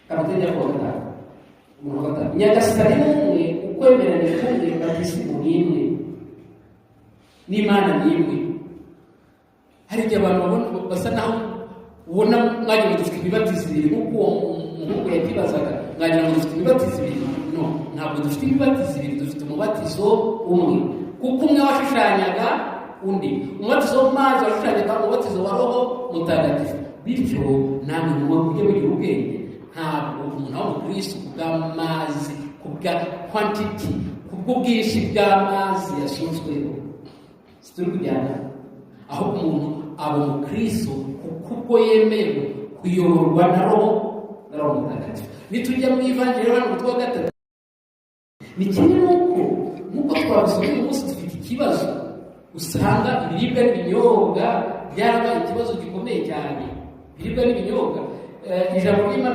Kamutegeka ko gatatu nyagasani n'umwe ukwemeranya kumwe batisimu n'imwe n'Imana n'imwe. Hari igihe abantu basa naho ubona mwagira ngo dufite imibatizo ibiri nk'uko uwo muhungu yakibazaga, mwagira ngo dufite imibatizo ibiri. No, ntabwo dufite imibatizo ibiri, dufite umubatizo umwe, kuko umwe washushanyaga undi. Umubatizo w'amazi washushanyaga umubatizo wa Roho Mutagatifu. Bityo namwe mujye mugira ubwenge, ntabwo umuntu w'umukristo kubw'amazi, kubwa quantity, kubw'ubwinshi bw'amazi yashinzweho turi kujyana, aho umuntu aba umukristo kuko yemewe kuyoborwa na Roho Mutagatifu. Nitujya mu Ivanjiri hano mu 3 ni kimwe n'uko twabisomye uyu munsi dufite ikibazo, usanga ibiribwa n'ibinyobwa byarabaye ikibazo gikomeye cyane. Ibiribwa n'ibinyobwa ijambo ry'Imana